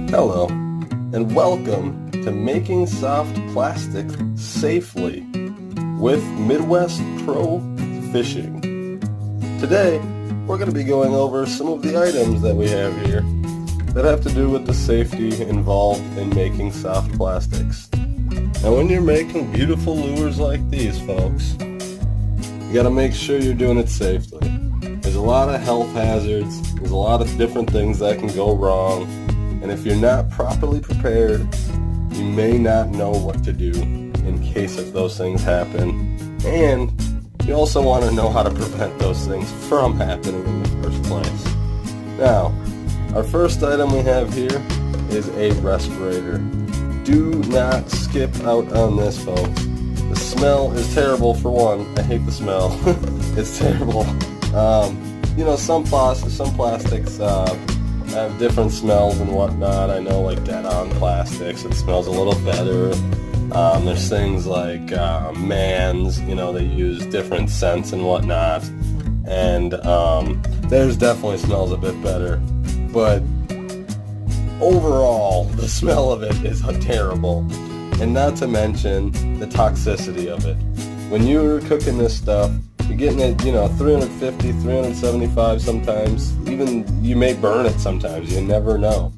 Hello, and welcome to Making Soft Plastic Safely with Midwest Pro Fishing. Today, we're going to be going over some of the items that we have here that have to do with the safety involved in making soft plastics. Now, when you're making beautiful lures like these, folks, you got to make sure you're doing it safely. There's a lot of health hazards. There's a lot of different things that can go wrong. And if you're not properly prepared, you may not know what to do in case if those things happen. And you also want to know how to prevent those things from happening in the first place. Now, our first item we have here is a respirator. Do not skip out on this, folks. The smell is terrible for one. I hate the smell. It's terrible. Some plastics have different smells and whatnot. I know, like dead-on plastics, it smells a little better. There's things like Mans, they use different scents and whatnot. And theirs definitely smells a bit better. But overall, the smell of it is terrible. And not to mention the toxicity of it. When you're cooking this stuff, you're getting it, 350, 375 sometimes. Even you may burn it sometimes. You never know.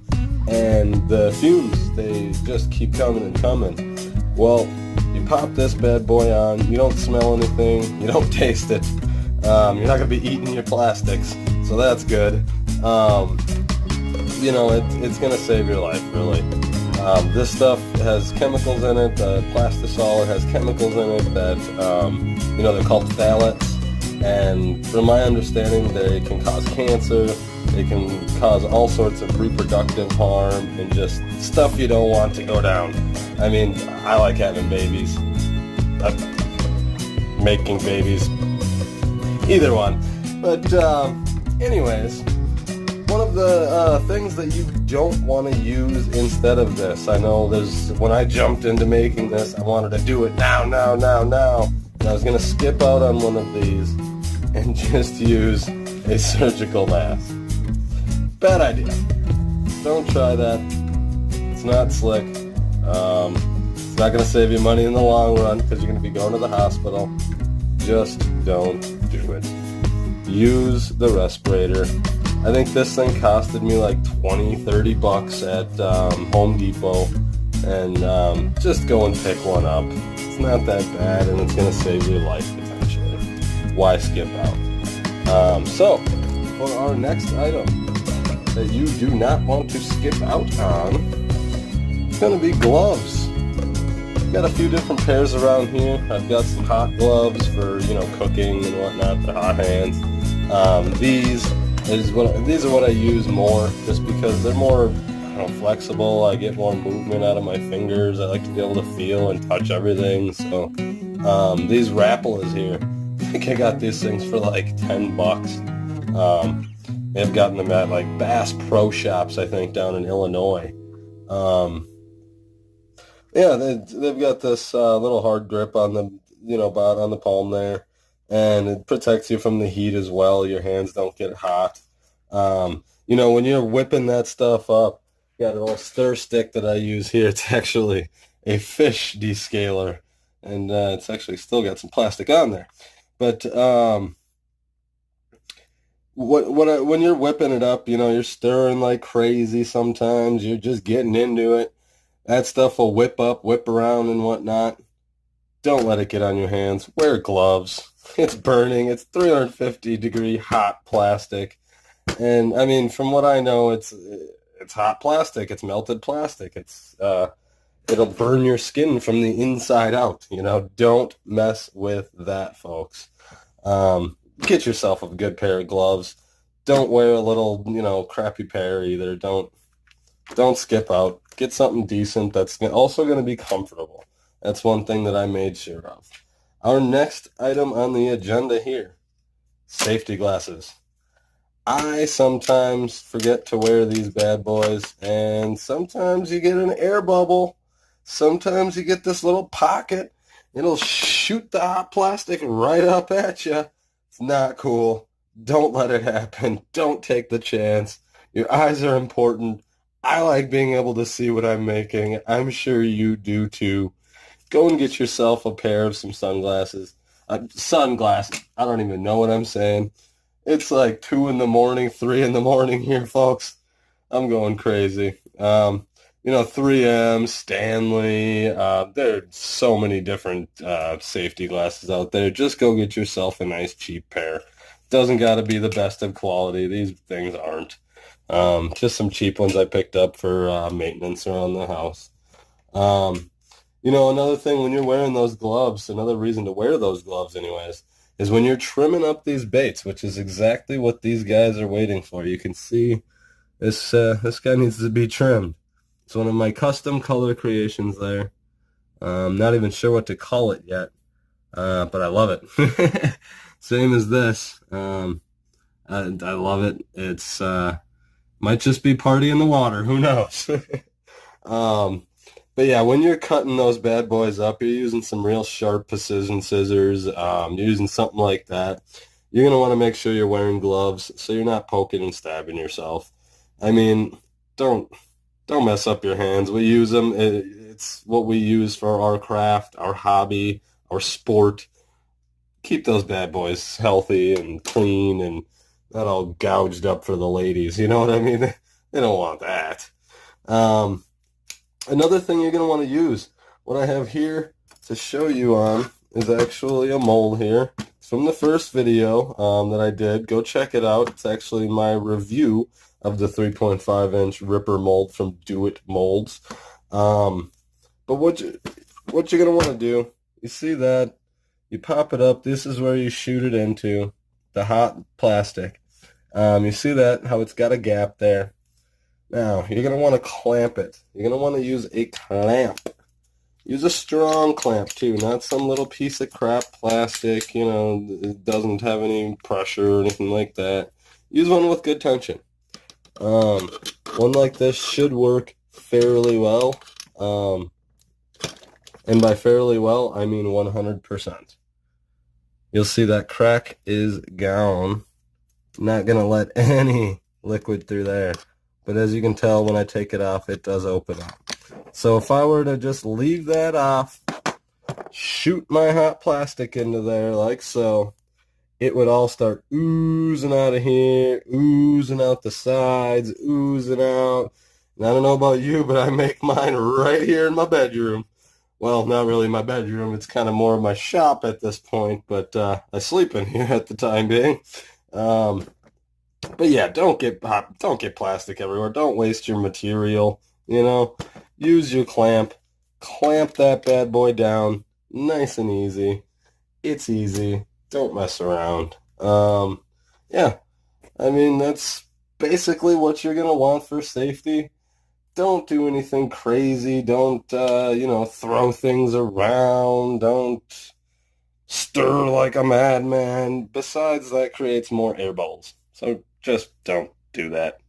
And the fumes, they just keep coming and coming. Well, you pop this bad boy on. You don't smell anything. You don't taste it. You're not going to be eating your plastics. So that's good. It's going to save your life, really. This stuff has chemicals in it. Plastisol, it has chemicals in it that, they're called phthalates. And from my understanding, they can cause cancer. They can cause all sorts of reproductive harm and just stuff you don't want to go down. I mean, I like having babies. Making babies. Either one. But anyways, one of the things that you don't want to use instead of this, I know when I jumped into making this, I wanted to do it now. And I was going to skip out on one of these and just use a surgical mask. Bad idea. Don't try that. It's not slick. It's not going to save you money in the long run because you're going to be going to the hospital. Just don't do it. Use the respirator. I think this thing costed me like $20-$30 at Home Depot, and just go and pick one up. It's not that bad, and it's going to save your life potentially. Why skip out? So, for our next item that you do not want to skip out on, it's going to be gloves. I've got a few different pairs around here. I've got some hot gloves for, cooking and whatnot, for hot hands. These are what I use more, just because they're more flexible. I get more movement out of my fingers. I like to be able to feel and touch everything. So these Rappalas here, I think I got these things for like $10. They've gotten them at like Bass Pro Shops, I think, down in Illinois. They've got this little hard grip on the on the palm there. And it protects you from the heat as well. Your hands don't get hot. When you're whipping that stuff up, got a little stir stick that I use here. It's actually a fish descaler, and it's actually still got some plastic on there. But when you're whipping it up, you're stirring like crazy sometimes. You're just getting into it. That stuff will whip up, whip around and whatnot. Don't let it get on your hands. Wear gloves. It's burning. It's 350-degree hot plastic. And, I mean, from what I know, it's hot plastic. It's melted plastic. It'll burn your skin from the inside out. Don't mess with that, folks. Get yourself a good pair of gloves. Don't wear a little, crappy pair either. Don't skip out. Get something decent that's also going to be comfortable. That's one thing that I made sure of. Our next item on the agenda here, safety glasses. I sometimes forget to wear these bad boys, and sometimes you get an air bubble. Sometimes you get this little pocket. It'll shoot the hot plastic right up at you. It's not cool. Don't let it happen. Don't take the chance. Your eyes are important. I like being able to see what I'm making. I'm sure you do too. Go and get yourself a pair of some sunglasses. Sunglasses. I don't even know what I'm saying. It's like 2 in the morning, 3 in the morning here, folks. I'm going crazy. 3M, Stanley, there's so many different safety glasses out there. Just go get yourself a nice cheap pair. Doesn't got to be the best of quality. These things aren't. Just some cheap ones I picked up for maintenance around the house. Um, another thing when you're wearing those gloves, another reason to wear those gloves anyways, is when you're trimming up these baits, which is exactly what these guys are waiting for. You can see this guy needs to be trimmed. It's one of my custom color creations there. Not even sure what to call it yet, but I love it. Same as this. I love it. It's might just be party in the water. Who knows? Um, but yeah, when you're cutting those bad boys up, you're using some real sharp precision scissors. You're using something like that. You're gonna want to make sure you're wearing gloves so you're not poking and stabbing yourself. I mean, don't don't mess up your hands. We use them. It's what we use for our craft, our hobby, our sport. Keep those bad boys healthy and clean and not all gouged up for the ladies. You know what I mean? They don't want that. Um, Another thing you're going to want to use, what I have here to show you on is actually a mold here. It's from the first video that I did. Go check it out. It's actually my review of the 3.5-inch Ripper mold from Do It Molds. But what you're going to want to do, you see that, you pop it up. This is where you shoot it into the hot plastic. You see that, how it's got a gap there. Now, you're going to want to clamp it. You're going to want to use a clamp. Use a strong clamp, too, not some little piece of crap plastic, it doesn't have any pressure or anything like that. Use one with good tension. One like this should work fairly well. And by fairly well, I mean 100%. You'll see that crack is gone. Not going to let any liquid through there. But as you can tell, when I take it off, it does open up. So if I were to just leave that off, shoot my hot plastic into there like so, it would all start oozing out of here, oozing out the sides, oozing out. And I don't know about you, but I make mine right here in my bedroom. Well, not really my bedroom. It's kind of more of my shop at this point, but I sleep in here at the time being. But yeah, don't get plastic everywhere. Don't waste your material, Use your clamp. Clamp that bad boy down nice and easy. It's easy. Don't mess around. Yeah, I mean, that's basically what you're going to want for safety. Don't do anything crazy. Don't, throw things around. Don't stir like a madman. Besides, that creates more air bubbles. So just don't do that.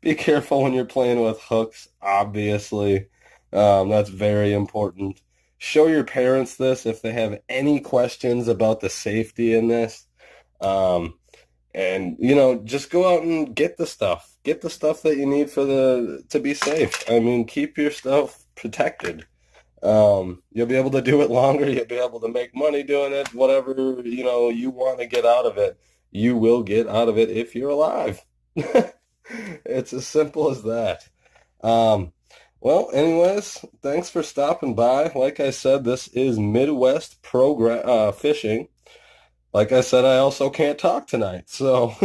Be careful when you're playing with hooks, obviously. That's very important. Show your parents this if they have any questions about the safety in this. And just go out and get the stuff. Get the stuff that you need to be safe. I mean, keep your stuff protected. You'll be able to do it longer. You'll be able to make money doing it. Whatever, you want to get out of it, you will get out of it if you're alive. It's as simple as that. Well, anyways, thanks for stopping by. Like I said, this is Midwest program fishing. Like I said, I also can't talk tonight. So,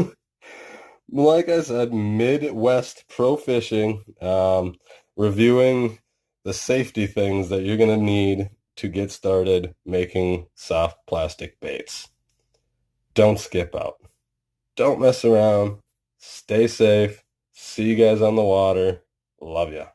like I said, Midwest Pro Fishing, reviewing the safety things that you're going to need to get started making soft plastic baits. Don't skip out. Don't mess around. Stay safe. See you guys on the water. Love ya.